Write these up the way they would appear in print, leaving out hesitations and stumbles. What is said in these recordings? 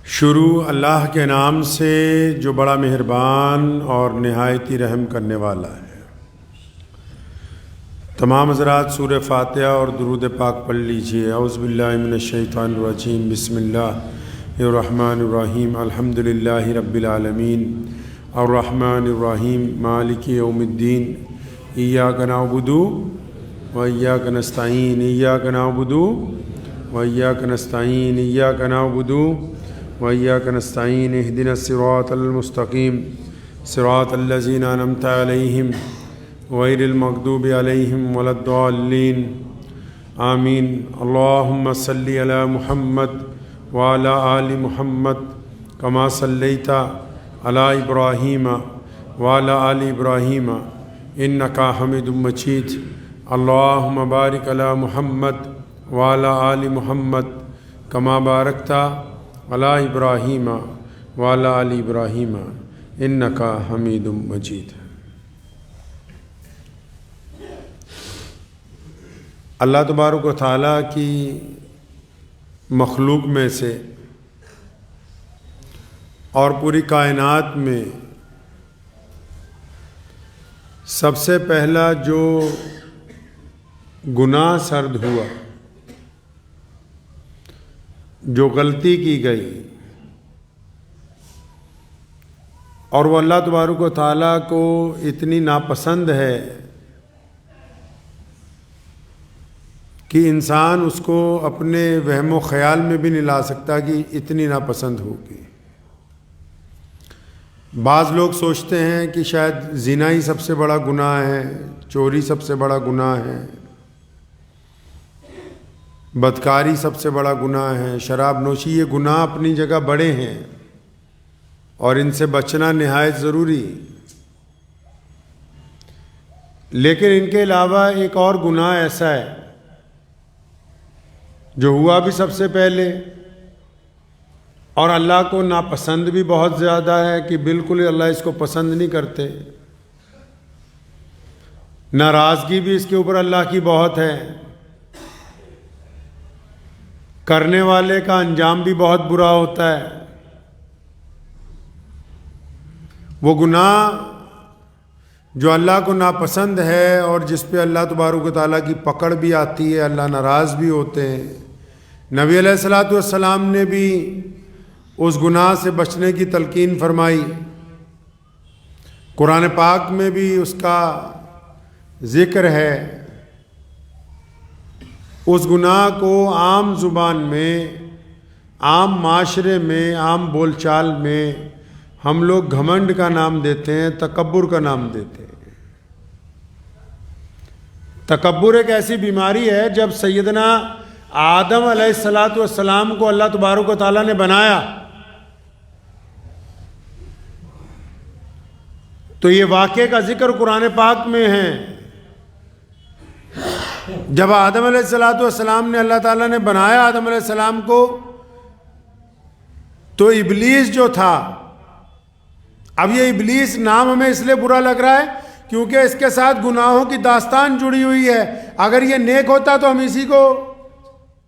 شروع اللہ کے نام سے جو بڑا مہربان اور نہایت ہی رحم کرنے والا ہے۔ تمام حضرات سورہ فاتحہ اور درود پاک پڑھ لیجئے۔ اعوذ باللہ من الشیطان الرجیم، بسم اللہ الرحمن الرحیم، الحمد للہ رب العالمین، الرحمن الرحیم، مالک یوم الدین، ایاک نعبد و ایاک نستعین، ایاک نعبد و ایاک نستعین، ایاک نعبد وإياك نستعين، اهدنا الصراط المستقيم صراط الذين أنعمت عليهم غير المغضوب عليهم ولا الضالين آمين۔ اللهم صل على محمد وعلى آل محمد كما صليت على إبراهيم وعلى آل إبراهيم إنك حميد مجيد۔ اللهم بارك على محمد وعلى آل محمد كما باركت علی ابراہیم وعلی آل ابراہیم انک حمید مجید۔ اللہ تبارک و تعالیٰ کی مخلوق میں سے اور پوری کائنات میں سب سے پہلا جو گناہ سرد ہوا، جو غلطی کی گئی، اور وہ اللہ تبارک و تعالیٰ کو اتنی ناپسند ہے کہ انسان اس کو اپنے وہم و خیال میں بھی نہیں لا سکتا کہ اتنی ناپسند ہوگی۔ بعض لوگ سوچتے ہیں کہ شاید زنا ہی سب سے بڑا گناہ ہے، چوری سب سے بڑا گناہ ہے، بدکاری سب سے بڑا گناہ ہے، شراب نوشی، یہ گناہ اپنی جگہ بڑے ہیں اور ان سے بچنا نہایت ضروری۔ لیکن ان کے علاوہ ایک اور گناہ ایسا ہے جو ہوا بھی سب سے پہلے اور اللہ کو ناپسند بھی بہت زیادہ ہے، کہ بالکل اللہ اس کو پسند نہیں کرتے، ناراضگی بھی اس کے اوپر اللہ کی بہت ہے، کرنے والے کا انجام بھی بہت برا ہوتا ہے۔ وہ گناہ جو اللہ کو ناپسند ہے اور جس پہ اللہ تبارک و تعالیٰ کی پکڑ بھی آتی ہے، اللہ ناراض بھی ہوتے ہیں۔ نبی علیہ الصلوۃ والسلام نے بھی اس گناہ سے بچنے کی تلقین فرمائی، قرآن پاک میں بھی اس کا ذکر ہے۔ اس گناہ کو عام زبان میں، عام معاشرے میں، عام بول چال میں ہم لوگ گھمنڈ کا نام دیتے ہیں، تکبر کا نام دیتے ہیں۔ تکبر ایک ایسی بیماری ہے، جب سیدنا آدم علیہ السلام کو اللہ تبارک و تعالیٰ نے بنایا تو یہ واقعے کا ذکر قرآن پاک میں ہے۔ جب آدم علیہ السلام نے اللہ تعالیٰ نے بنایا آدم علیہ السلام کو، تو ابلیس جو تھا، اب یہ ابلیس نام ہمیں اس لیے برا لگ رہا ہے کیونکہ اس کے ساتھ گناہوں کی داستان جڑی ہوئی ہے۔ اگر یہ نیک ہوتا تو ہم اسی کو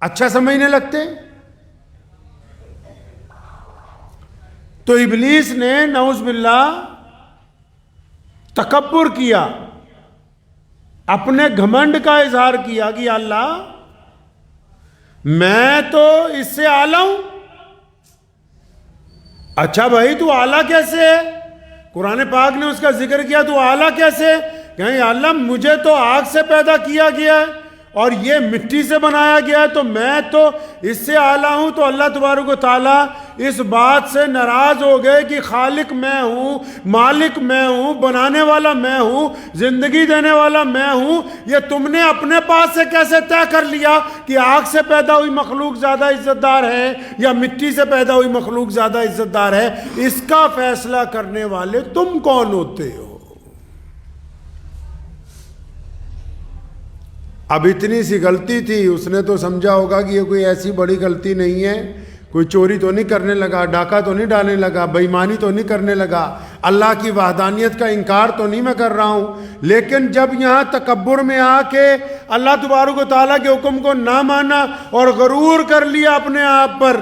اچھا سمجھنے لگتے۔ تو ابلیس نے نعوذ باللہ تکبر کیا، اپنے گھمنڈ کا اظہار کیا کہ یا اللہ میں تو اس سے اعلیٰ ہوں۔ اچھا بھائی تو اعلیٰ کیسے ہے؟ قرآن پاک نے اس کا ذکر کیا، تو اعلیٰ کیسے؟ کہ یا اللہ مجھے تو آگ سے پیدا کیا گیا ہے اور یہ مٹی سے بنایا گیا ہے، تو میں تو اس سے اعلیٰ ہوں۔ تو اللہ تبارک و تعالیٰ اس بات سے ناراض ہو گئے کہ خالق میں ہوں، مالک میں ہوں، بنانے والا میں ہوں، زندگی دینے والا میں ہوں، یہ تم نے اپنے پاس سے کیسے طے کر لیا کہ آگ سے پیدا ہوئی مخلوق زیادہ عزت دار ہے یا مٹی سے پیدا ہوئی مخلوق زیادہ عزت دار ہے؟ اس کا فیصلہ کرنے والے تم کون ہوتے ہو؟ اب اتنی سی غلطی تھی، اس نے تو سمجھا ہوگا کہ یہ کوئی ایسی بڑی غلطی نہیں ہے، کوئی چوری تو نہیں کرنے لگا، ڈاکہ تو نہیں ڈالنے لگا، بے ایمانی تو نہیں کرنے لگا، اللہ کی وحدانیت کا انکار تو نہیں میں کر رہا ہوں۔ لیکن جب یہاں تکبر میں آ کے اللہ تبارک و تعالیٰ کے حکم کو نہ مانا اور غرور کر لیا اپنے آپ پر،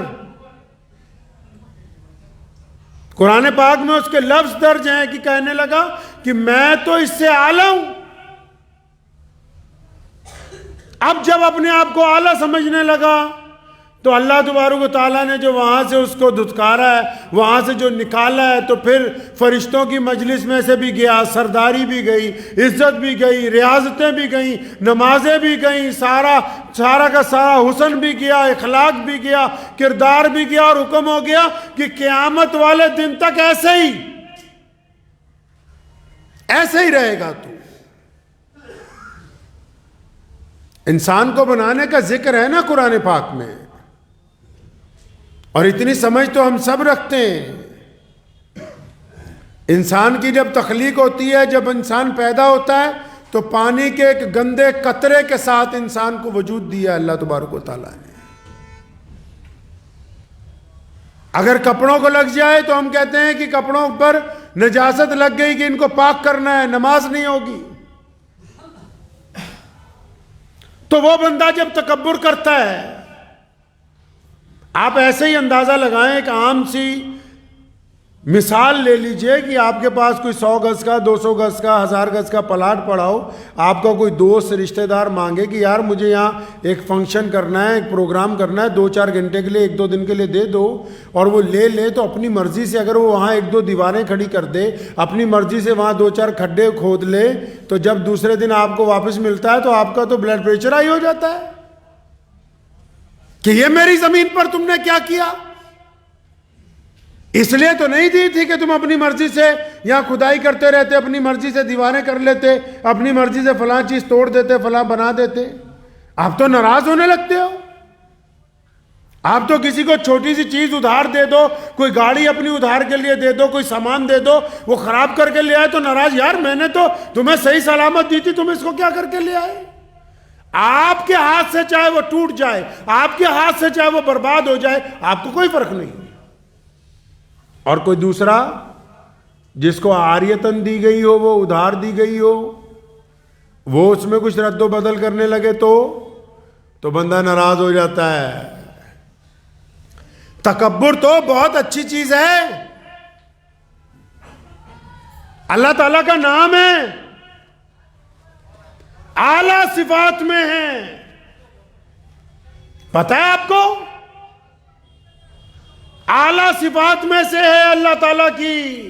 قرآن پاک میں اس کے لفظ درج ہیں کہ کہنے لگا کہ میں تو اس سے اعلیٰ ہوں. اب جب اپنے آپ کو اعلیٰ سمجھنے لگا تو اللہ تبارک و تعالیٰ نے جو وہاں سے اس کو دھتکارا ہے، وہاں سے جو نکالا ہے، تو پھر فرشتوں کی مجلس میں سے بھی گیا، سرداری بھی گئی، عزت بھی گئی، ریاضتیں بھی گئیں، نمازیں بھی گئیں، سارا کا سارا حسن بھی گیا، اخلاق بھی گیا، کردار بھی گیا، اور حکم ہو گیا کہ قیامت والے دن تک ایسے ہی رہے گا تو. انسان کو بنانے کا ذکر ہے نا قرآن پاک میں، اور اتنی سمجھ تو ہم سب رکھتے ہیں. انسان کی جب تخلیق ہوتی ہے، جب انسان پیدا ہوتا ہے، تو پانی کے ایک گندے قطرے کے ساتھ انسان کو وجود دیا اللہ تبارک و تعالیٰ نے. اگر کپڑوں کو لگ جائے تو ہم کہتے ہیں کہ کپڑوں پر نجاست لگ گئی کہ ان کو پاک کرنا ہے، نماز نہیں ہوگی. تو وہ بندہ جب تکبر کرتا ہے، آپ ایسے ہی اندازہ لگائیں، ایک عام سی مثال لے لیجئے کہ آپ کے پاس کوئی 100 گز کا، 200 گز کا، 1000 گز کا پلاٹ پڑا ہو. آپ کا کوئی دوست رشتہ دار مانگے کہ یار مجھے یہاں ایک فنکشن کرنا ہے، ایک پروگرام کرنا ہے، 2-4 گھنٹے کے لیے، 1-2 دن کے لیے دے دو، اور وہ لے تو اپنی مرضی سے اگر وہ وہاں 1-2 دیواریں کھڑی کر دے، اپنی مرضی سے وہاں 2-4 کھڈے کھود لے، تو جب دوسرے دن آپ کو واپس ملتا ہے تو آپ کا تو بلڈ پریشر ہائی ہو جاتا ہے کہ یہ میری زمین پر تم نے کیا کیا. اس لیے تو نہیں دی تھی کہ تم اپنی مرضی سے یہاں کھدائی کرتے رہتے، اپنی مرضی سے دیواریں کر لیتے، اپنی مرضی سے فلاں چیز توڑ دیتے، فلاں بنا دیتے. آپ تو ناراض ہونے لگتے ہو. آپ تو کسی کو چھوٹی سی چیز ادھار دے دو، کوئی گاڑی اپنی ادھار کے لیے دے دو، کوئی سامان دے دو، وہ خراب کر کے لے آئے تو ناراض، یار میں نے تو تمہیں صحیح سلامت دی تھی، تم اس کو کیا کر کے لے آئے. آپ کے ہاتھ سے چاہے وہ ٹوٹ جائے، آپ کے ہاتھ سے چاہے وہ برباد ہو جائے، آپ کو کوئی فرق نہیں. اور کوئی دوسرا جس کو عاریتاً دی گئی ہو، وہ ادھار دی گئی ہو، وہ اس میں کچھ رد و بدل کرنے لگے تو بندہ ناراض ہو جاتا ہے. تکبر تو بہت اچھی چیز ہے، اللہ تعالیٰ کا نام ہے، اعلیٰ صفات میں ہے. پتہ ہے آپ کو اعلیٰ صفات میں سے ہے اللہ تعالیٰ کی،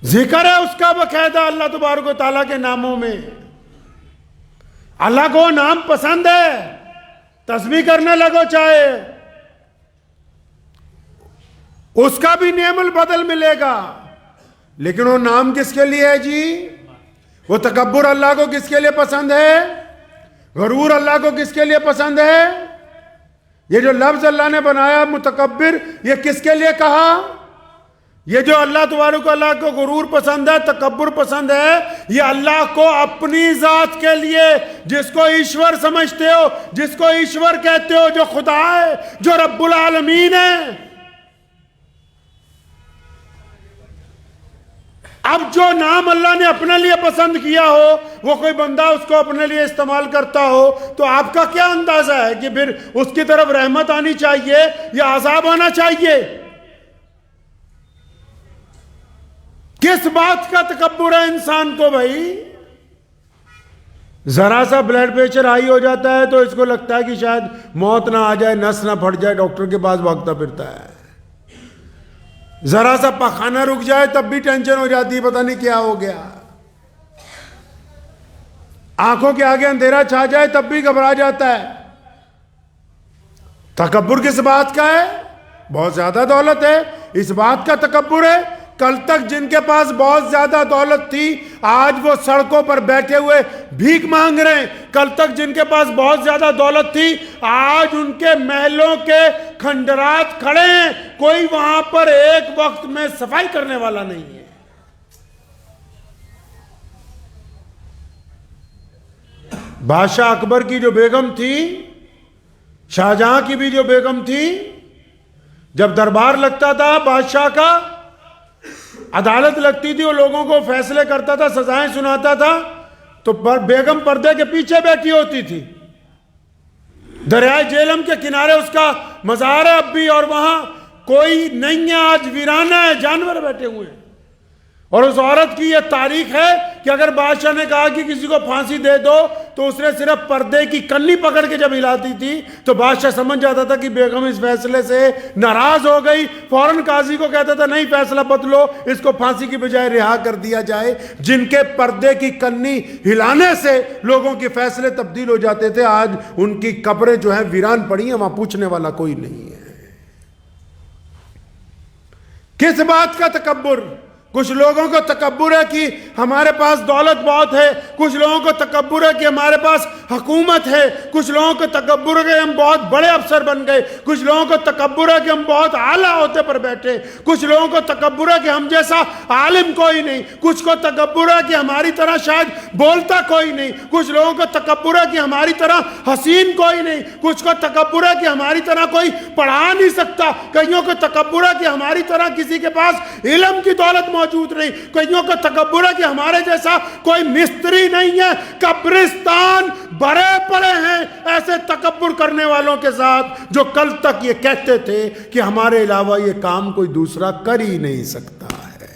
ذکر ہے اس کا باقاعدہ اللہ تبارک و تعالیٰ کے ناموں میں. اللہ کو نام پسند ہے، تسبیح کرنے لگو چاہے، اس کا بھی نعم البدل ملے گا. لیکن وہ نام کس کے لیے ہے جی؟ وہ تکبر اللہ کو کس کے لیے پسند ہے؟ غرور اللہ کو کس کے لیے پسند ہے؟ یہ جو لفظ اللہ نے بنایا متکبر، یہ کس کے لیے کہا؟ یہ جو اللہ تبارک و اللہ کو غرور پسند ہے، تکبر پسند ہے، یہ اللہ کو اپنی ذات کے لیے، جس کو ایشور سمجھتے ہو، جس کو ایشور کہتے ہو، جو خدا ہے، جو رب العالمین ہے. اب جو نام اللہ نے اپنے لیے پسند کیا ہو، وہ کوئی بندہ اس کو اپنے لیے استعمال کرتا ہو، تو آپ کا کیا اندازہ ہے کہ پھر اس کی طرف رحمت آنی چاہیے یا عذاب آنا چاہیے؟ کس بات کا تکبر ہے انسان کو بھائی؟ ذرا سا بلڈ پریشر ہائی ہو جاتا ہے تو اس کو لگتا ہے کہ شاید موت نہ آ جائے، نس نہ پھٹ جائے، ڈاکٹر کے پاس بھاگتا پھرتا ہے. ذرا سا پخانہ رک جائے تب بھی ٹینشن ہو جاتی ہے، پتہ نہیں کیا ہو گیا. آنکھوں کے آگے اندھیرا چھا جائے تب بھی گھبرا جاتا ہے. تکبر کس بات کا ہے؟ بہت زیادہ دولت ہے، اس بات کا تکبر ہے. کل تک جن کے پاس بہت زیادہ دولت تھی، آج وہ سڑکوں پر بیٹھے ہوئے بھیک مانگ رہے ہیں. کل تک جن کے پاس بہت زیادہ دولت تھی، آج ان کے محلوں کے کھنڈرات کھڑے ہیں، کوئی وہاں پر ایک وقت میں صفائی کرنے والا نہیں ہے. بادشاہ اکبر کی جو بیگم تھی، شاہجہاں کی بھی جو بیگم تھی، جب دربار لگتا تھا بادشاہ کا، عدالت لگتی تھی، وہ لوگوں کو فیصلے کرتا تھا، سزائیں سناتا تھا، تو بیگم پردے کے پیچھے بیٹھی ہوتی تھی. دریائے جہلم کے کنارے اس کا مزار ہے اب بھی، اور وہاں کوئی نہیں ہے، آج ویرانہ ہے، جانور بیٹھے ہوئے ہیں۔ اور اس عورت کی یہ تاریخ ہے کہ اگر بادشاہ نے کہا کہ کسی کو پھانسی دے دو تو اس نے صرف پردے کی کنی پکڑ کے جب ہلاتی تھی تو بادشاہ سمجھ جاتا تھا کہ بیگم اس فیصلے سے ناراض ہو گئی، فوراً قاضی کو کہتا تھا نہیں فیصلہ بدلو، اس کو پھانسی کی بجائے رہا کر دیا جائے۔ جن کے پردے کی کنی ہلانے سے لوگوں کے فیصلے تبدیل ہو جاتے تھے، آج ان کی قبریں جو ہیں ویران پڑی ہیں، وہاں پوچھنے والا کوئی نہیں ہے۔ کس بات کا تکبر؟ کچھ لوگوں کو تکبر ہے کہ ہمارے پاس دولت بہت ہے، کچھ لوگوں کو تکبر ہے کہ ہمارے پاس حکومت ہے، کچھ لوگوں کو تکبر ہے کہ ہم بہت بڑے افسر بن گئے، کچھ لوگوں کو تکبر ہے کہ ہم بہت اعلیٰ عہدے پر بیٹھے، کچھ لوگوں کو تکبر ہے کہ ہم جیسا عالم کوئی نہیں، کچھ کو تکبر ہے کہ ہماری طرح شاید بولتا کوئی نہیں، کچھ لوگوں کو تکبر ہے کہ ہماری طرح حسین کوئی نہیں، کچھ کو تکبر ہے کہ ہماری طرح کوئی پڑھا نہیں سکتا، کئیوں کو تکبر ہے کہ ہماری طرح کسی کے پاس علم کی دولت موجود نہیں، کئیوں کا تکبر ہے کہ ہمارے جیسا کوئی مستری نہیں ہے۔ قبرستان بھرے پڑے ہیں ایسے تکبر کرنے والوں کے ساتھ جو کل تک یہ کہتے تھے کہ ہمارے علاوہ یہ کام کوئی دوسرا کر ہی نہیں سکتا ہے۔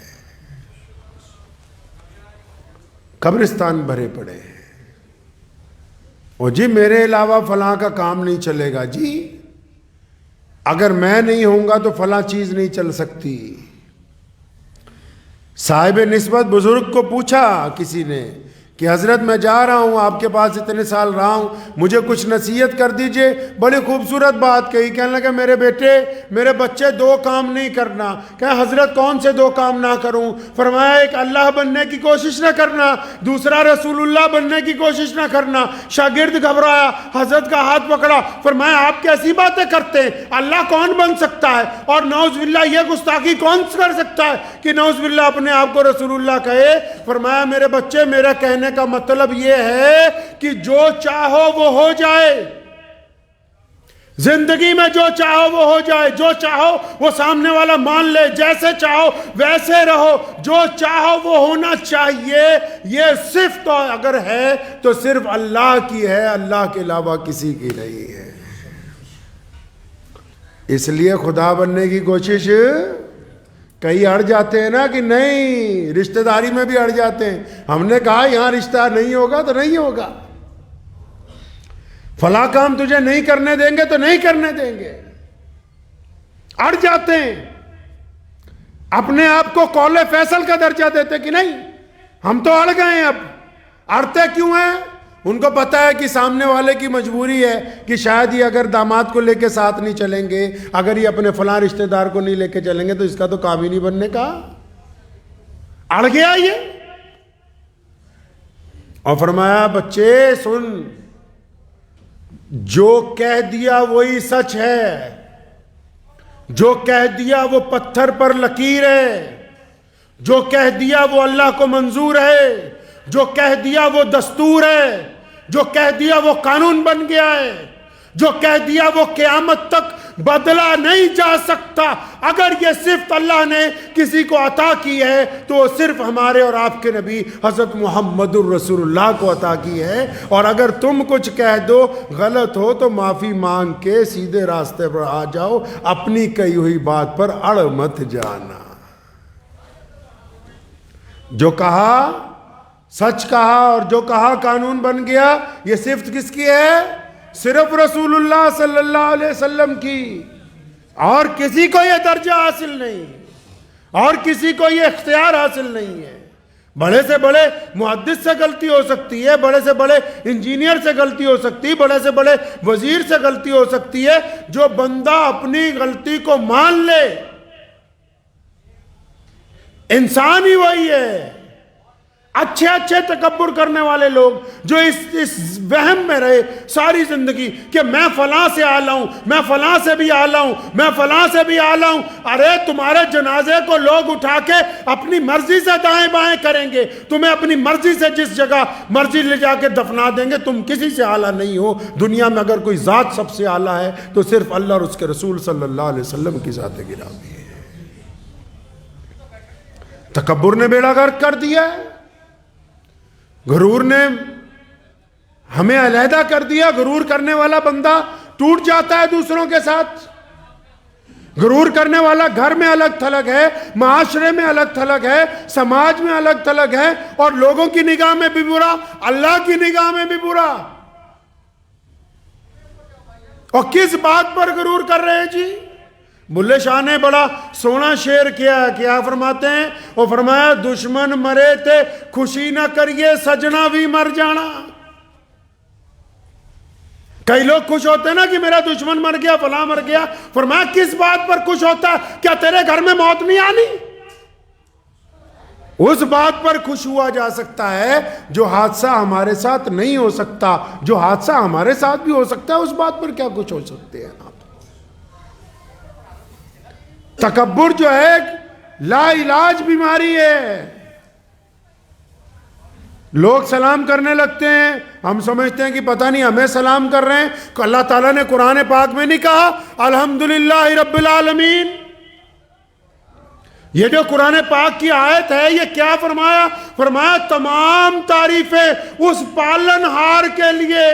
قبرستان بھرے پڑے ہیں۔ اور جی میرے علاوہ فلاں کا کام نہیں چلے گا، جی اگر میں نہیں ہوں گا تو فلاں چیز نہیں چل سکتی۔ صاحب نسبت بزرگ کو پوچھا کسی نے کہ حضرت میں جا رہا ہوں، آپ کے پاس اتنے سال رہا ہوں، مجھے کچھ نصیحت کر دیجئے۔ بڑی خوبصورت بات کہی، کہنے لگا میرے بیٹے میرے بچے دو کام نہیں کرنا۔ کہ حضرت کون سے دو کام نہ کروں؟ فرمایا ایک اللہ بننے کی کوشش نہ کرنا، دوسرا رسول اللہ بننے کی کوشش نہ کرنا۔ شاگرد گھبرایا، حضرت کا ہاتھ پکڑا، فرمایا آپ کیسی باتیں کرتے ہیں؟ اللہ کون بن سکتا ہے؟ اور نعوذ باللہ یہ گستاخی کون کر سکتا ہے کہ نعوذ باللہ اپنے آپ کو رسول اللہ کہے؟ فرمایا میرے بچے میرا کہنے کا مطلب یہ ہے کہ جو چاہو وہ ہو جائے، زندگی میں جو چاہو وہ ہو جائے، جو چاہو وہ سامنے والا مان لے، جیسے چاہو ویسے رہو، جو چاہو وہ ہونا چاہیے۔ یہ صرف تو اگر ہے تو صرف اللہ کی ہے، اللہ کے علاوہ کسی کی نہیں ہے۔ اس لیے خدا بننے کی کوشش کئی اڑ جاتے ہیں نا کہ نہیں، رشتہ داری میں بھی اڑ جاتے ہیں۔ ہم نے کہا یہاں رشتہ نہیں ہوگا تو نہیں ہوگا، فلاں کام تجھے نہیں کرنے دیں گے تو نہیں کرنے دیں گے، اڑ جاتے ہیں۔ اپنے آپ کو قول فیصل کا درجہ دیتے کہ نہیں ہم تو اڑ گئے ہیں۔ اب اڑتے کیوں ہیں؟ ان کو پتا ہے کہ سامنے والے کی مجبوری ہے کہ شاید یہ اگر داماد کو لے کے ساتھ نہیں چلیں گے، اگر یہ اپنے فلاں رشتہ دار کو نہیں لے کے چلیں گے تو اس کا تو کام ہی نہیں بننے کا، اڑ گیا یہ۔ اور فرمایا بچے سن، جو کہہ دیا وہی سچ ہے، جو کہہ دیا وہ پتھر پر لکیر ہے، جو کہہ دیا وہ اللہ کو منظور ہے، جو کہہ دیا وہ دستور ہے، جو کہہ دیا وہ قانون بن گیا ہے، جو کہہ دیا وہ قیامت تک بدلا نہیں جا سکتا۔ اگر یہ صرف اللہ نے کسی کو عطا کی ہے تو وہ صرف ہمارے اور آپ کے نبی حضرت محمد الرسول اللہ کو عطا کی ہے۔ اور اگر تم کچھ کہہ دو غلط ہو تو معافی مانگ کے سیدھے راستے پر آ جاؤ، اپنی کہی ہوئی بات پر اڑ مت جانا۔ جو کہا سچ کہا اور جو کہا قانون بن گیا، یہ صفت کس کی ہے؟ صرف رسول اللہ صلی اللہ علیہ وسلم کی، اور کسی کو یہ درجہ حاصل نہیں، اور کسی کو یہ اختیار حاصل نہیں ہے۔ بڑے سے بڑے محدث سے غلطی ہو سکتی ہے، بڑے سے بڑے انجینئر سے غلطی ہو سکتی ہے، بڑے سے بڑے وزیر سے غلطی ہو سکتی ہے۔ جو بندہ اپنی غلطی کو مان لے، انسان ہی وہی ہے۔ اچھے اچھے تکبر کرنے والے لوگ جو اس وہم میں رہے ساری زندگی کہ میں فلاں سے اعلیٰ ہوں، میں فلاں سے بھی اعلیٰ ہوں، میں فلاں سے بھی اعلیٰ ہوں۔ ارے تمہارے جنازے کو لوگ اٹھا کے اپنی مرضی سے دائیں بائیں کریں گے، تمہیں اپنی مرضی سے جس جگہ مرضی لے جا کے دفنا دیں گے، تم کسی سے اعلیٰ نہیں ہو۔ دنیا میں اگر کوئی ذات سب سے اعلیٰ ہے تو صرف اللہ اور اس کے رسول صلی اللہ علیہ وسلم کی ذات گرامی ہے۔ تکبر نے بیڑا غرق کر دیا ہے، غرور نے ہمیں علیحدہ کر دیا۔ غرور کرنے والا بندہ ٹوٹ جاتا ہے دوسروں کے ساتھ۔ غرور کرنے والا گھر میں الگ تھلگ ہے، معاشرے میں الگ تھلگ ہے، سماج میں الگ تھلگ ہے، اور لوگوں کی نگاہ میں بھی برا، اللہ کی نگاہ میں بھی برا۔ اور کس بات پر غرور کر رہے ہیں جی؟ بلے شاہ نے بڑا سونا شعر کیا فرماتے ہیں؟ وہ فرمایا دشمن مرے تھے خوشی نہ کریے سجنا بھی مر جانا۔ کئی لوگ خوش ہوتے ہیں نا کہ میرا دشمن مر گیا، فلاں مر گیا، فرمایا کس بات پر خوش ہوتا ہے؟ کیا تیرے گھر میں موت نہیں آنی؟ اس بات پر خوش ہوا جا سکتا ہے جو حادثہ ہمارے ساتھ نہیں ہو سکتا، جو حادثہ ہمارے ساتھ بھی ہو سکتا ہے اس بات پر کیا خوش ہو سکتے ہیں آپ؟ تکبر جو ہے ایک لا علاج بیماری ہے۔ لوگ سلام کرنے لگتے ہیں، ہم سمجھتے ہیں کہ پتہ نہیں ہمیں سلام کر رہے ہیں، اللہ تعالیٰ نے قرآن پاک میں نہیں کہا الحمدللہ رب العالمین؟ یہ جو قرآن پاک کی آیت ہے یہ کیا فرمایا؟ فرمایا تمام تعریفیں اس پالنہار کے لیے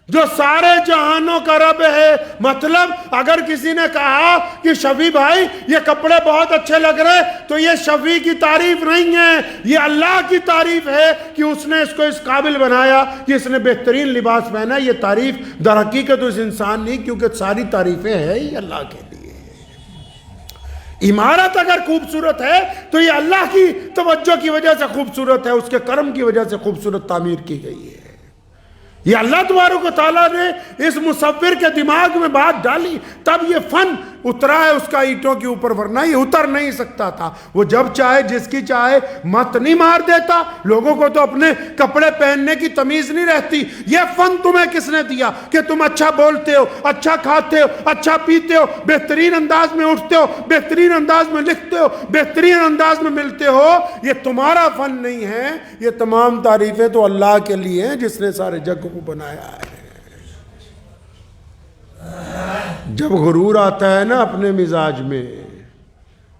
جو سارے جہانوں کا رب ہے۔ مطلب اگر کسی نے کہا کہ شفیع بھائی یہ کپڑے بہت اچھے لگ رہے، تو یہ شفیع کی تعریف نہیں ہے، یہ اللہ کی تعریف ہے کہ اس نے اس کو اس قابل بنایا کہ اس نے بہترین لباس پہنا۔ یہ تعریف در حقیقت اس انسان نہیں، کیونکہ ساری تعریفیں ہیں ہی اللہ کے لیے۔ عمارت اگر خوبصورت ہے تو یہ اللہ کی توجہ کی وجہ سے خوبصورت ہے، اس کے کرم کی وجہ سے خوبصورت تعمیر کی گئی ہے۔ یہ اللہ تبارک و تعالیٰ نے اس مصور کے دماغ میں بات ڈالی، تب یہ فن اترا ہے اس کا اینٹوں کے اوپر، ورنہ یہ اتر نہیں سکتا تھا۔ وہ جب چاہے جس کی چاہے مت نہیں مار دیتا۔ لوگوں کو تو اپنے کپڑے پہننے کی تمیز نہیں رہتی۔ یہ فن تمہیں کس نے دیا کہ تم اچھا بولتے ہو، اچھا کھاتے ہو، اچھا پیتے ہو، بہترین انداز میں اٹھتے ہو، بہترین انداز میں لکھتے ہو، بہترین انداز میں ملتے ہو؟ یہ تمہارا فن نہیں ہے، یہ تمام تعریفیں تو اللہ کے لیے ہیں جس نے سارے جگ کو بنایا ہے۔ جب غرور آتا ہے نا اپنے مزاج میں،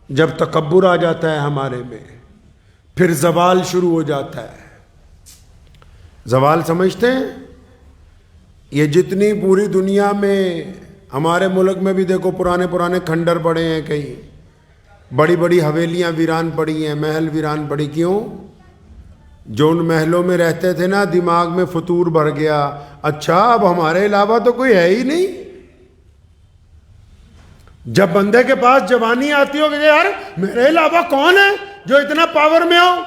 جب تکبر آ جاتا ہے ہمارے میں، پھر زوال شروع ہو جاتا ہے۔ زوال سمجھتے ہیں؟ یہ جتنی پوری دنیا میں، ہمارے ملک میں بھی دیکھو پرانے کھنڈر پڑے ہیں، کئی بڑی بڑی حویلیاں ویران پڑی ہیں، محل ویران پڑی۔ کیوں؟ جو ان محلوں میں رہتے تھے نا دماغ میں فتور بھر گیا، اچھا اب ہمارے علاوہ تو کوئی ہے ہی نہیں۔ جب بندے کے پاس جوانی آتی ہو کہ یار میرے علاوہ کون ہے جو اتنا پاور میں ہو؟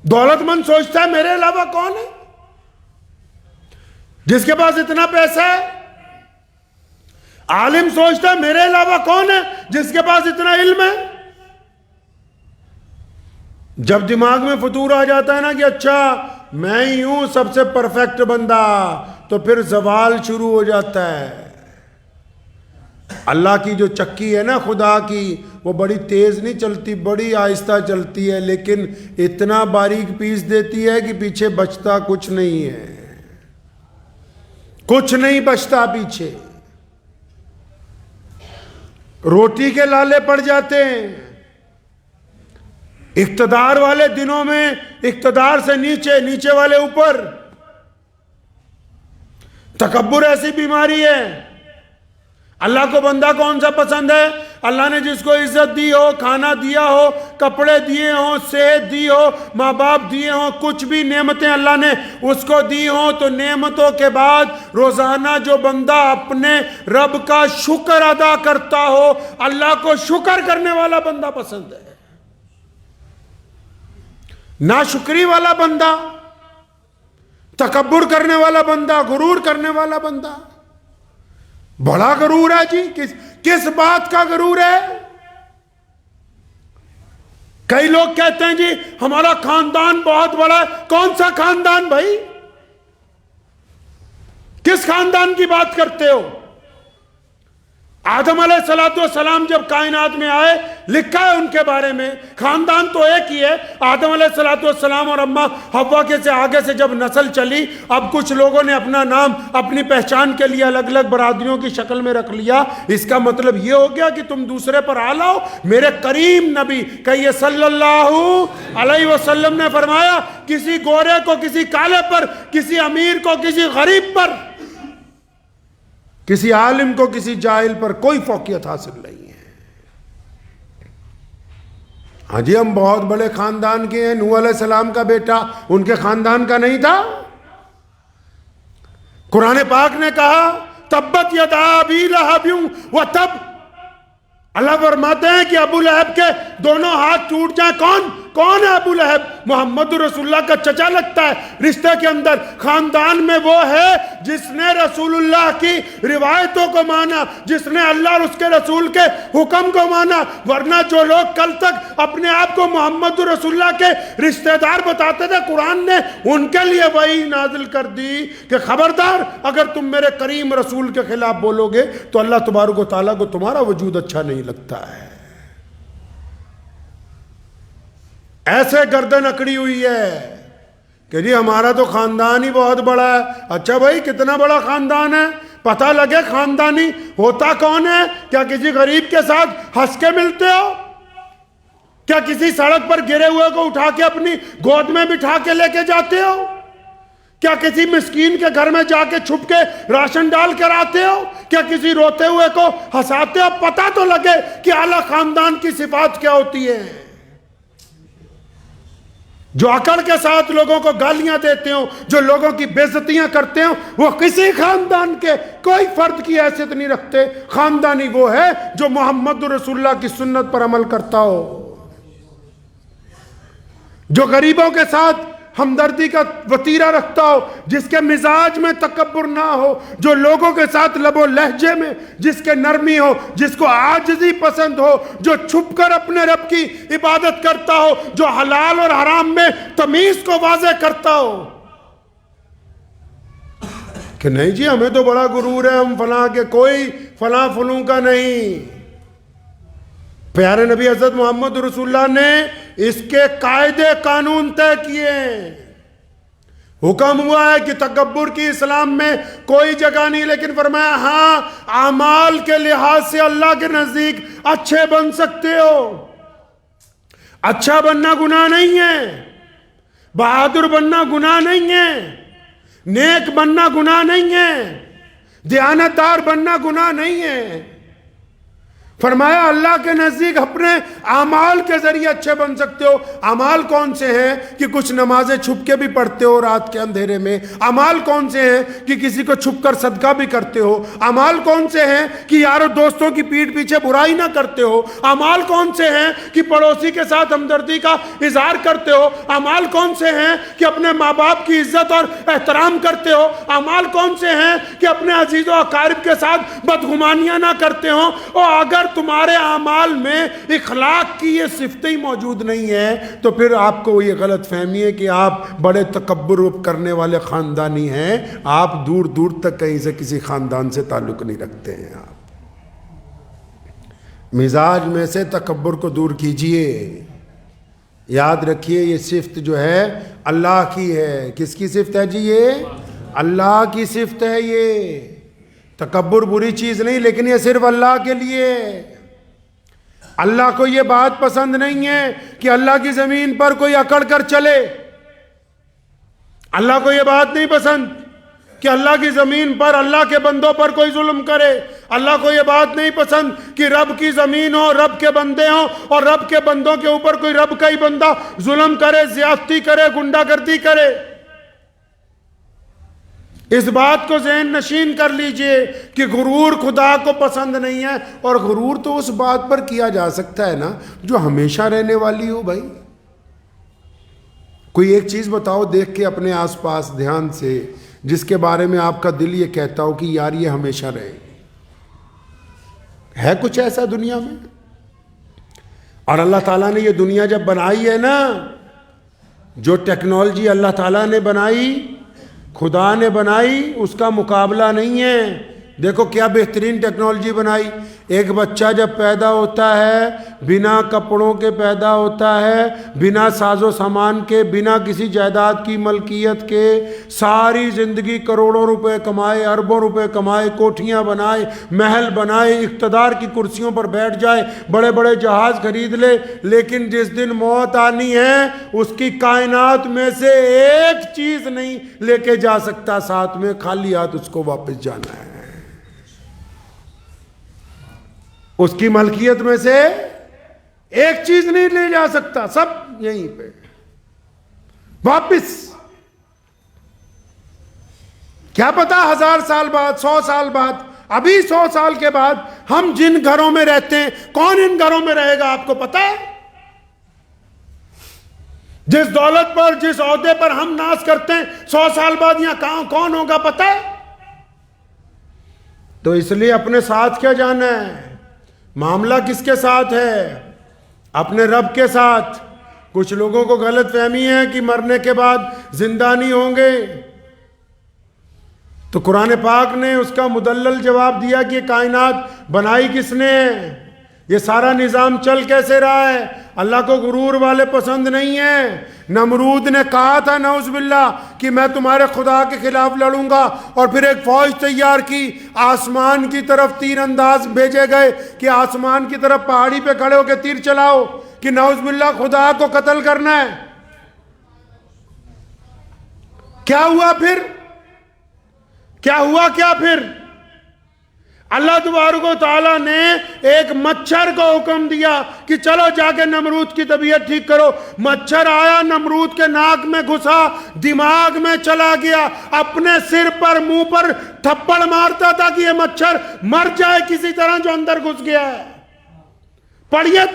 دولت مند سوچتا ہے میرے علاوہ کون ہے جس کے پاس اتنا پیسہ ہے؟ عالم سوچتا ہے میرے علاوہ کون ہے جس کے پاس اتنا علم ہے؟ جب دماغ میں فتور آ جاتا ہے نا کہ اچھا میں ہی ہوں سب سے پرفیکٹ بندہ، تو پھر زوال شروع ہو جاتا ہے۔ اللہ کی جو چکی ہے نا خدا کی، وہ بڑی تیز نہیں چلتی، بڑی آہستہ چلتی ہے، لیکن اتنا باریک پیس دیتی ہے کہ پیچھے بچتا کچھ نہیں ہے، کچھ نہیں بچتا پیچھے۔ روٹی کے لالے پڑ جاتے ہیں۔ اقتدار والے دنوں میں اقتدار سے نیچے، نیچے والے اوپر۔ تکبر ایسی بیماری ہے۔ اللہ کو بندہ کون سا پسند ہے؟ اللہ نے جس کو عزت دی ہو، کھانا دیا ہو، کپڑے دیے ہوں، صحت دی ہو، ماں باپ دیے ہوں، کچھ بھی نعمتیں اللہ نے اس کو دی ہوں، تو نعمتوں کے بعد روزانہ جو بندہ اپنے رب کا شکر ادا کرتا ہو، اللہ کو شکر کرنے والا بندہ پسند ہے۔ ناشکری والا بندہ، تکبر کرنے والا بندہ، غرور کرنے والا بندہ، بڑا غرور ہے جی۔ کس بات کا غرور ہے؟ کئی لوگ کہتے ہیں جی ہمارا خاندان بہت بڑا ہے۔ کون سا خاندان بھائی؟ کس خاندان کی بات کرتے ہو؟ آدم علیہ السلام جب کائنات میں آئے، لکھا ہے ان کے بارے میں، خاندان تو ایک ہی ہے۔ آدم علیہ السلام اور اماں حوا کے سے آگے سے جب نسل چلی، اب کچھ لوگوں نے اپنا نام اپنی پہچان کے لیے الگ الگ برادریوں کی شکل میں رکھ لیا۔ اس کا مطلب یہ ہو گیا کہ تم دوسرے پر آ لاؤ۔ میرے کریم نبی کہیے صلی اللہ علیہ وسلم نے فرمایا، کسی گورے کو کسی کالے پر، کسی امیر کو کسی غریب پر کسی عالم کو کسی جاہل پر کوئی فوقیت حاصل نہیں ہے۔ ہاں جی، ہم بہت بڑے خاندان کے ہیں، نوح علیہ السلام کا بیٹا ان کے خاندان کا نہیں تھا؟ قرآن پاک نے کہا تبت یدا ابی لہب وتب، اللہ فرماتے ہیں کہ ابو لہب کے دونوں ہاتھ ٹوٹ جائیں۔ کون ہے ابو لہب؟ محمد رسول اللہ کا چچا لگتا ہے رشتے کے اندر، خاندان میں وہ ہے جس نے رسول اللہ کی روایتوں کو مانا، جس نے اللہ اور اس کے رسول کے حکم کو مانا، ورنہ جو لوگ کل تک اپنے آپ کو محمد رسول اللہ کے رشتہ دار بتاتے تھے، قرآن نے ان کے لیے وحی نازل کر دی کہ خبردار اگر تم میرے کریم رسول کے خلاف بولو گے تو اللہ تبارک و تعالیٰ کو تمہارا وجود اچھا نہیں لگتا ہے۔ ایسے گردن اکڑی ہوئی ہے کہ جی ہمارا تو خاندان ہی بہت بڑا ہے۔ اچھا بھائی، کتنا بڑا خاندان ہے؟ پتہ لگے خاندانی ہوتا کون ہے؟ کیا کسی غریب کے ساتھ ہنس کے ملتے ہو؟ کیا کسی سڑک پر گرے ہوئے کو اٹھا کے اپنی گود میں بٹھا کے لے کے جاتے ہو؟ کیا کسی مسکین کے گھر میں جا کے چھپ کے راشن ڈال کر آتے ہو؟ کیا کسی روتے ہوئے کو ہنساتے ہو؟ پتہ تو لگے کہ اعلیٰ خاندان کی صفات کیا ہوتی ہے۔ جو عقل کے ساتھ لوگوں کو گالیاں دیتے ہوں، جو لوگوں کی بے عزتیاں کرتے ہوں، وہ کسی خاندان کے کوئی فرد کی حیثیت نہیں رکھتے۔ خاندانی وہ ہے جو محمد رسول اللہ کی سنت پر عمل کرتا ہو، جو غریبوں کے ساتھ ہمدردی کا وتیرہ رکھتا ہو، جس کے مزاج میں تکبر نہ ہو، جو لوگوں کے ساتھ لب و لہجے میں جس کے نرمی ہو، جس کو عاجزی پسند ہو، جو چھپ کر اپنے رب کی عبادت کرتا ہو، جو حلال اور حرام میں تمیز کو واضح کرتا ہو کہ نہیں جی ہمیں تو بڑا غرور ہے، ہم فلاں کے، کوئی فلاں فلوں کا نہیں۔ پیارے نبی حضرت محمد رسول اللہ نے اس کے قاعدے قانون طے کیے ہیں۔ حکم ہوا ہے کہ تکبر کی اسلام میں کوئی جگہ نہیں، لیکن فرمایا ہاں اعمال کے لحاظ سے اللہ کے نزدیک اچھے بن سکتے ہو۔ اچھا بننا گناہ نہیں ہے، بہادر بننا گناہ نہیں ہے، نیک بننا گناہ نہیں ہے، دیانتدار بننا گناہ نہیں ہے۔ فرمایا اللہ کے نزدیک اپنے اعمال کے ذریعے اچھے بن سکتے ہو۔ اعمال کون سے ہیں کہ کچھ نمازیں چھپ کے بھی پڑھتے ہو رات کے اندھیرے میں؟ اعمال کون سے ہیں کہ کسی کو چھپ کر صدقہ بھی کرتے ہو؟ اعمال کون سے ہیں کہ یارو دوستوں کی پیٹھ پیچھے برائی نہ کرتے ہو؟ اعمال کون سے ہیں کہ پڑوسی کے ساتھ ہمدردی کا اظہار کرتے ہو؟ اعمال کون سے ہیں کہ اپنے ماں باپ کی عزت اور احترام کرتے ہو؟ اعمال کون سے ہیں کہ اپنے عزیز و اقارب کے ساتھ بدگمانیاں نہ کرتے ہو؟ اور اگر تمہارے اعمال میں اخلاق کی یہ صفتیں ہی موجود نہیں ہے تو پھر آپ کو یہ غلط فہمی ہے کہ آپ بڑے تکبر کرنے والے خاندانی ہیں۔ آپ دور دور تک کہیں سے کسی خاندان سے تعلق نہیں رکھتے ہیں۔ آپ مزاج میں سے تکبر کو دور کیجئے۔ یاد رکھیے یہ صفت جو ہے اللہ کی ہے۔ کس کی صفت ہے جی؟ یہ اللہ کی صفت ہے۔ یہ تکبر بری چیز نہیں، لیکن یہ صرف اللہ کے لیے۔ اللہ کو یہ بات پسند نہیں ہے کہ اللہ کی زمین پر کوئی اکڑ کر چلے۔ اللہ کو یہ بات نہیں پسند کہ اللہ کی زمین پر اللہ کے بندوں پر کوئی ظلم کرے۔ اللہ کو یہ بات نہیں پسند کہ رب کی زمین ہو، رب کے بندے ہوں اور رب کے بندوں کے اوپر کوئی رب کا ہی بندہ ظلم کرے، زیادتی کرے، گنڈا گردی کرے۔ اس بات کو ذہن نشین کر لیجئے کہ غرور خدا کو پسند نہیں ہے، اور غرور تو اس بات پر کیا جا سکتا ہے نا جو ہمیشہ رہنے والی ہو۔ بھائی کوئی ایک چیز بتاؤ دیکھ کے اپنے آس پاس دھیان سے، جس کے بارے میں آپ کا دل یہ کہتا ہو کہ یار یہ ہمیشہ رہے۔ ہے کچھ ایسا دنیا میں؟ اور اللہ تعالیٰ نے یہ دنیا جب بنائی ہے نا، جو ٹیکنالوجی اللہ تعالیٰ نے بنائی، خدا نے بنائی، اس کا مقابلہ نہیں ہے۔ دیکھو کیا بہترین ٹیکنالوجی بنائی۔ ایک بچہ جب پیدا ہوتا ہے بنا کپڑوں کے پیدا ہوتا ہے، بنا ساز و سامان کے، بنا کسی جائیداد کی ملکیت کے، ساری زندگی کروڑوں روپے کمائے، اربوں روپے کمائے، کوٹھیاں بنائے، محل بنائے، اقتدار کی کرسیوں پر بیٹھ جائے، بڑے بڑے جہاز خرید لے، لیکن جس دن موت آنی ہے اس کی کائنات میں سے ایک چیز نہیں لے کے جا سکتا ساتھ میں، خالی ہاتھ اس کو واپس جانا ہے۔ اس کی ملکیت میں سے ایک چیز نہیں لے جا سکتا، سب یہیں پہ واپس۔ کیا پتا 1000 سال بعد، 100 سال بعد، ابھی 100 سال کے بعد ہم جن گھروں میں رہتے ہیں کون ان گھروں میں رہے گا؟ آپ کو پتا ہے؟ جس دولت پر، جس عہدے پر ہم ناز کرتے ہیں 100 سال بعد یہاں کون ہوگا پتا ہے؟ تو اس لیے اپنے ساتھ کیا جانا ہے؟ معاملہ کس کے ساتھ ہے؟ اپنے رب کے ساتھ۔ کچھ لوگوں کو غلط فہمی ہے کہ مرنے کے بعد زندہ نہیں ہوں گے، تو قرآن پاک نے اس کا مدلل جواب دیا کہ یہ کائنات بنائی کس نے ہے، یہ سارا نظام چل کیسے رہا ہے۔ اللہ کو غرور والے پسند نہیں ہیں۔ نمرود نے کہا تھا نعوذ باللہ کہ میں تمہارے خدا کے خلاف لڑوں گا، اور پھر ایک فوج تیار کی، آسمان کی طرف تیر انداز بھیجے گئے کہ آسمان کی طرف پہاڑی پہ کھڑے ہو کے تیر چلاؤ کہ نعوذ باللہ خدا کو قتل کرنا ہے۔ کیا ہوا پھر؟ کیا ہوا کیا پھر؟ اللہ تبارک و تعالیٰ نے ایک مچھر کو حکم دیا کہ چلو جا کے نمرود کی طبیعت ٹھیک کرو۔ مچھر آیا، نمرود کے ناک میں گھسا، دماغ میں چلا گیا، اپنے سر پر، منہ پر تھپڑ مارتا تھا کہ یہ مچھر مر جائے کسی طرح جو اندر گھس گیا ہے۔ پڑھیے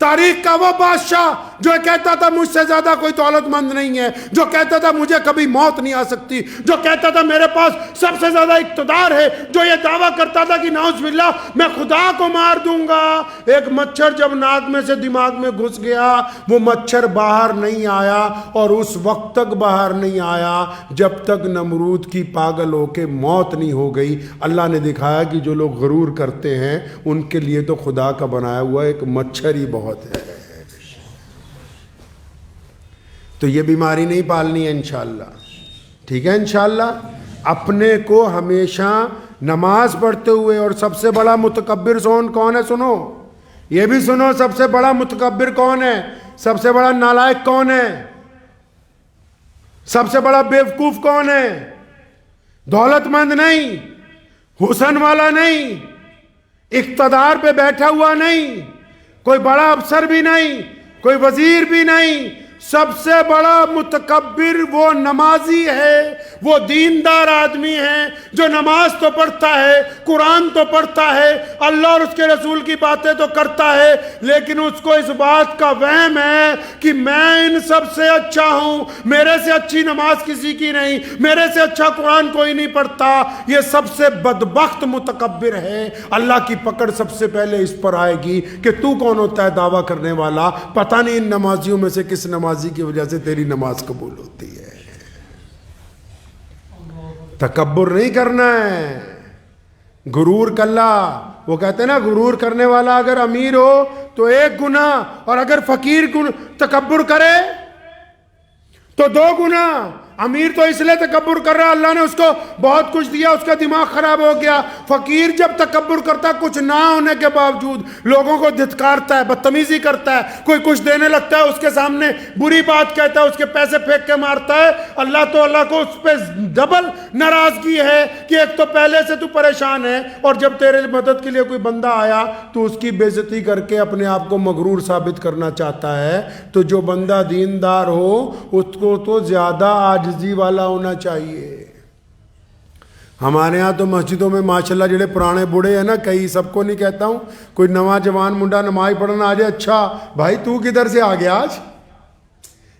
تاریخ کا وہ بادشاہ جو کہتا تھا مجھ سے زیادہ کوئی دولت مند نہیں ہے، جو کہتا تھا مجھے کبھی موت نہیں آ سکتی، جو کہتا تھا میرے پاس سب سے زیادہ اقتدار ہے، جو یہ دعویٰ کرتا تھا کہ نعوذ باللہ میں خدا کو مار دوں گا۔ ایک مچھر جب ناک میں سے دماغ میں گھس گیا، وہ مچھر باہر نہیں آیا، اور اس وقت تک باہر نہیں آیا جب تک نمرود کی پاگل ہو کے موت نہیں ہو گئی۔ اللہ نے دکھایا کہ جو لوگ غرور کرتے ہیں ان کے لیے تو خدا کا بنایا ہوا ایک مچھر ہی بہت ہے۔ تو یہ بیماری نہیں پالنی ہے انشاءاللہ، ٹھیک ہے انشاءاللہ۔ اپنے کو ہمیشہ نماز پڑھتے ہوئے، اور سب سے بڑا متکبر کون ہے؟ سنو، یہ بھی سنو، سب سے بڑا متکبر کون ہے؟ سب سے بڑا نالائق کون ہے؟ سب سے بڑا بیوقوف کون ہے؟ دولت مند نہیں، حسن والا نہیں، اقتدار پہ بیٹھا ہوا نہیں، کوئی بڑا افسر بھی نہیں، کوئی وزیر بھی نہیں۔ سب سے بڑا متکبر وہ نمازی ہے، وہ دیندار آدمی ہے جو نماز تو پڑھتا ہے، قرآن تو پڑھتا ہے، اللہ اور اس کے رسول کی باتیں تو کرتا ہے، لیکن اس کو اس بات کا وہم ہے کہ میں ان سب سے اچھا ہوں، میرے سے اچھی نماز کسی کی نہیں، میرے سے اچھا قرآن کوئی نہیں پڑھتا۔ یہ سب سے بدبخت متکبر ہے۔ اللہ کی پکڑ سب سے پہلے اس پر آئے گی کہ تو کون ہوتا ہے دعویٰ کرنے والا؟ پتہ نہیں ان نمازیوں میں سے کس نمازی کی وجہ سے تیری نماز قبول ہوتی ہے۔ تکبر نہیں کرنا ہے، غرور کلا۔ وہ کہتے ہیں نا، غرور کرنے والا اگر امیر ہو تو 1 گناہ، اور اگر فقیر تکبر کرے تو 2 گناہ۔ امیر تو اس لیے تکبر کر رہا ہے اللہ نے اس کو بہت کچھ دیا، اس کا دماغ خراب ہو گیا۔ فقیر جب تکبر کرتا، کچھ نہ ہونے کے باوجود لوگوں کو دھتکارتا ہے، بدتمیزی کرتا ہے، کوئی کچھ دینے لگتا ہے اس کے سامنے بری بات کہتا ہے، اس کے پیسے پھینک کے مارتا ہے، اللہ کو اس پہ ڈبل ناراضگی ہے کہ ایک تو پہلے سے تو پریشان ہے، اور جب تیرے مدد کے لیے کوئی بندہ آیا تو اس کی بے عزتی کر کے اپنے آپ کو مغرور ثابت کرنا چاہتا ہے۔ تو جو بندہ دیندار ہو اس کو تو زیادہ عاجزی والا ہونا چاہیے۔ ہمارے ہاں تو مسجدوں میں ماشاءاللہ جڑے پرانے بوڑھے ہیں نا، کئی، سب کو نہیں کہتا ہوں، کوئی نواں جوان منڈا نماز پڑھنا آ جائے، اچھا بھائی تو کدھر سے آ گیا آج؟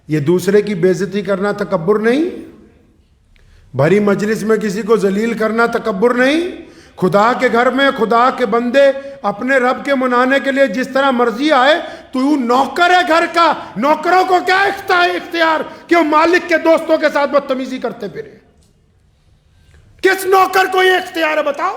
یہ دوسرے کی بے عزتی کرنا تکبر نہیں؟ بھری مجلس میں کسی کو ذلیل کرنا تکبر نہیں؟ خدا کے گھر میں خدا کے بندے اپنے رب کے منانے کے لیے جس طرح مرضی آئے، تو نوکر ہے گھر کا، نوکروں کو کیا اختیار کہ وہ مالک کے دوستوں کے ساتھ بدتمیزی کرتے پھرے؟ کس نوکر کو یہ اختیار ہے بتاؤ؟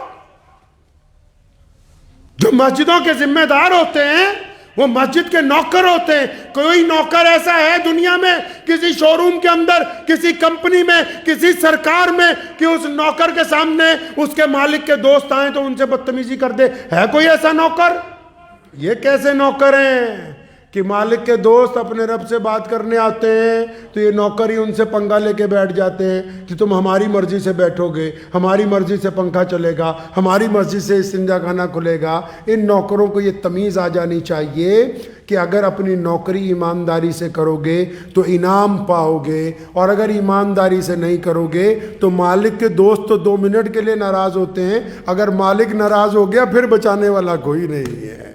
جو مسجدوں کے ذمہ دار ہوتے ہیں وہ مسجد کے نوکر ہوتے ہیں۔ کوئی نوکر ایسا ہے دنیا میں کسی شو روم کے اندر، کسی کمپنی میں، کسی سرکار میں کہ اس نوکر کے سامنے اس کے مالک کے دوست آئیں تو ان سے بدتمیزی کر دے؟ ہے کوئی ایسا نوکر؟ یہ کیسے نوکر ہیں؟ کہ مالک کے دوست اپنے رب سے بات کرنے آتے ہیں تو یہ نوکر ہی ان سے پنگا لے کے بیٹھ جاتے ہیں کہ تم ہماری مرضی سے بیٹھو گے، ہماری مرضی سے پنکھا چلے گا، ہماری مرضی سے استنجا خانہ کھلے گا۔ ان نوکروں کو یہ تمیز آ جانی چاہیے کہ اگر اپنی نوکری ایمانداری سے کرو گے تو انعام پاؤ گے، اور اگر ایمانداری سے نہیں کرو گے تو مالک کے دوست تو 2 منٹ کے لیے ناراض ہوتے ہیں، اگر مالک ناراض ہو گیا پھر بچانے والا کوئی نہیں ہے،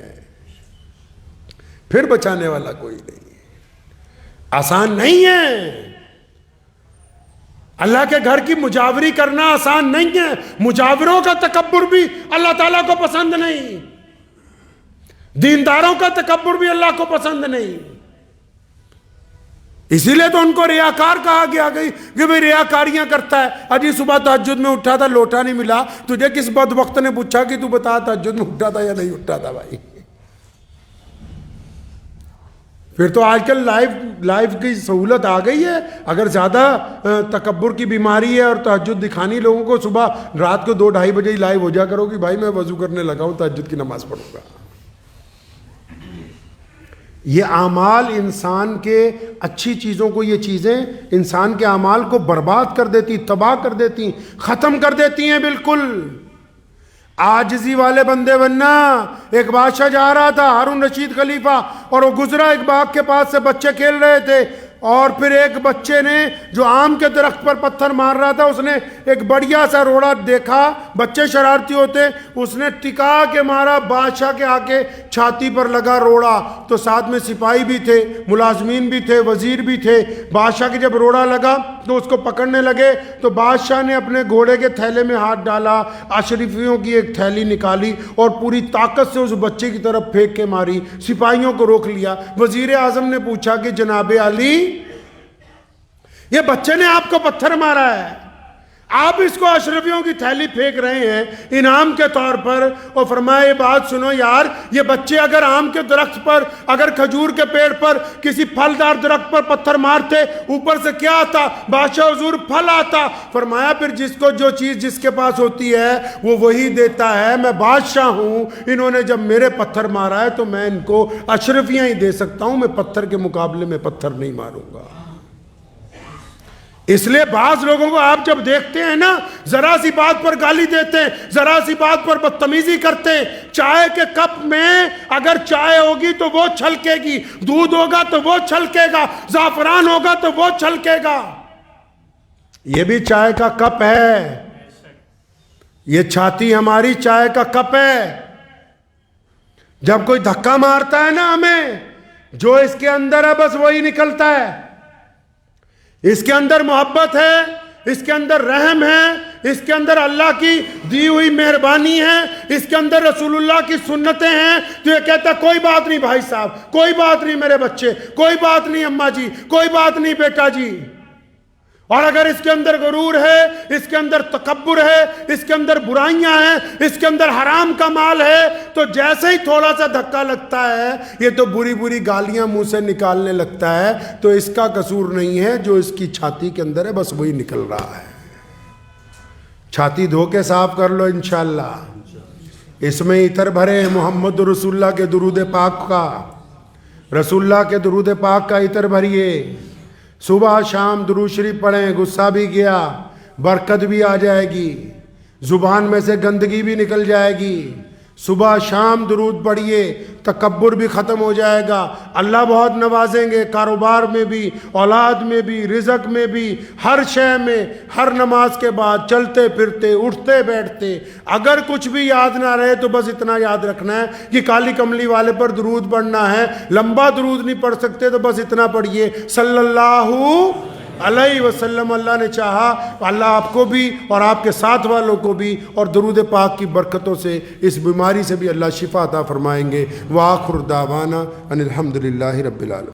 پھر بچانے والا کوئی نہیں ہے۔ آسان نہیں ہے، اللہ کے گھر کی مجاوری کرنا آسان نہیں ہے، مجاوروں کا تکبر بھی اللہ تعالیٰ کو پسند نہیں، دینداروں کا تکبر بھی اللہ کو پسند نہیں، اسی لیے تو ان کو ریاکار کہا گیا کہ بھئی ریاکاریاں کرتا ہے۔ اجی صبح تہجد میں اٹھا تھا، لوٹا نہیں ملا، تجھے کس بدبخت نے پوچھا کہ تو بتا تہجد میں اٹھا تھا یا نہیں اٹھا تھا بھائی؟ پھر تو آج کل لائف کی سہولت آ گئی ہے، اگر زیادہ تکبر کی بیماری ہے اور تہجد دکھانی لوگوں کو، صبح رات کو 2-2:30 بجے ہی لائیو ہو جا کرو کہ بھائی میں وضو کرنے لگا ہوں، تہجد کی نماز پڑھوں گا۔ یہ اعمال انسان کے اچھی چیزوں کو، یہ چیزیں انسان کے اعمال کو برباد کر دیتی، تباہ کر دیتی، ختم کر دیتی ہیں بالکل۔ عاجزی والے بندے بننا۔ ایک بادشاہ جا رہا تھا، ہارون رشید خلیفہ، اور وہ گزرا ایک باغ کے پاس سے، بچے کھیل رہے تھے، اور پھر ایک بچے نے جو آم کے درخت پر پتھر مار رہا تھا، اس نے ایک بڑھیا سا روڑا دیکھا، بچے شرارتی ہوتے، اس نے ٹکا کے مارا، بادشاہ کے آ کے چھاتی پر لگا روڑا، تو ساتھ میں سپاہی بھی تھے، ملازمین بھی تھے، وزیر بھی تھے۔ بادشاہ کے جب روڑا لگا تو اس کو پکڑنے لگے، تو بادشاہ نے اپنے گھوڑے کے تھیلے میں ہاتھ ڈالا، اشرفیوں کی ایک تھیلی نکالی اور پوری طاقت سے اس بچے کی طرف پھینک کے ماری، سپاہیوں کو روک لیا۔ وزیر اعظم نے پوچھا کہ جناب علی، یہ بچے نے آپ کو پتھر مارا ہے، آپ اس کو اشرفیوں کی تھیلی پھینک رہے ہیں انعام کے طور پر، اور فرمایا یہ بات سنو یار، یہ بچے اگر آم کے درخت پر، اگر کھجور کے پیڑ پر، کسی پھلدار درخت پر پتھر مارتے، اوپر سے کیا آتا؟ بادشاہ حضور پھل آتا۔ فرمایا پھر جس کو جو چیز جس کے پاس ہوتی ہے وہ وہی دیتا ہے، میں بادشاہ ہوں، انہوں نے جب میرے پتھر مارا ہے تو میں ان کو اشرفیاں ہی دے سکتا ہوں، میں پتھر کے مقابلے میں پتھر نہیں ماروں گا۔ اس لیے بعض لوگوں کو آپ جب دیکھتے ہیں نا، ذرا سی بات پر گالی دیتے ہیں، ذرا سی بات پر بدتمیزی کرتے ہیں۔ چائے کے کپ میں اگر چائے ہوگی تو وہ چھلکے گی، دودھ ہوگا تو وہ چھلکے گا، زعفران ہوگا تو وہ چھلکے گا۔ یہ بھی چائے کا کپ ہے، یہ چھاتی ہماری چائے کا کپ ہے۔ جب کوئی دھکا مارتا ہے نا ہمیں، جو اس کے اندر ہے بس وہی نکلتا ہے۔ اس کے اندر محبت ہے، اس کے اندر رحم ہے، اس کے اندر اللہ کی دی ہوئی مہربانی ہے، اس کے اندر رسول اللہ کی سنتیں ہیں، تو یہ کہتا ہے کوئی بات نہیں بھائی صاحب، کوئی بات نہیں میرے بچے، کوئی بات نہیں اماں جی، کوئی بات نہیں بیٹا جی۔ اور اگر اس کے اندر غرور ہے، اس کے اندر تکبر ہے، اس کے اندر برائیاں ہیں، اس کے اندر حرام کا مال ہے، تو جیسے ہی تھوڑا سا دھکا لگتا ہے یہ تو بری بری گالیاں منہ سے نکالنے لگتا ہے، تو اس کا قصور نہیں ہے، جو اس کی چھاتی کے اندر ہے بس وہی نکل رہا ہے۔ چھاتی دھو کے صاف کر لو انشاءاللہ، اس میں عطر بھرے محمد رسول اللہ کے درود پاک کا، رسول اللہ کے درود پاک کا عطر بھریے، صبح شام درود شریف پڑھیں، غصہ بھی گیا، برکت بھی آ جائے گی، زبان میں سے گندگی بھی نکل جائے گی۔ صبح شام درود پڑھیے، تکبر بھی ختم ہو جائے گا، اللہ بہت نوازیں گے، کاروبار میں بھی، اولاد میں بھی، رزق میں بھی، ہر شے میں، ہر نماز کے بعد چلتے پھرتے اٹھتے بیٹھتے اگر کچھ بھی یاد نہ رہے تو بس اتنا یاد رکھنا ہے کہ کالی کملی والے پر درود پڑھنا ہے۔ لمبا درود نہیں پڑھ سکتے تو بس اتنا پڑھیے، صلی اللہ علیہ وسلم۔ اللہ نے چاہا اللہ آپ کو بھی اور آپ کے ساتھ والوں کو بھی اور درود پاک کی برکتوں سے اس بیماری سے بھی اللہ شفا عطا فرمائیں گے۔ وآخر دعوانا ان الحمدللہ رب العالمین۔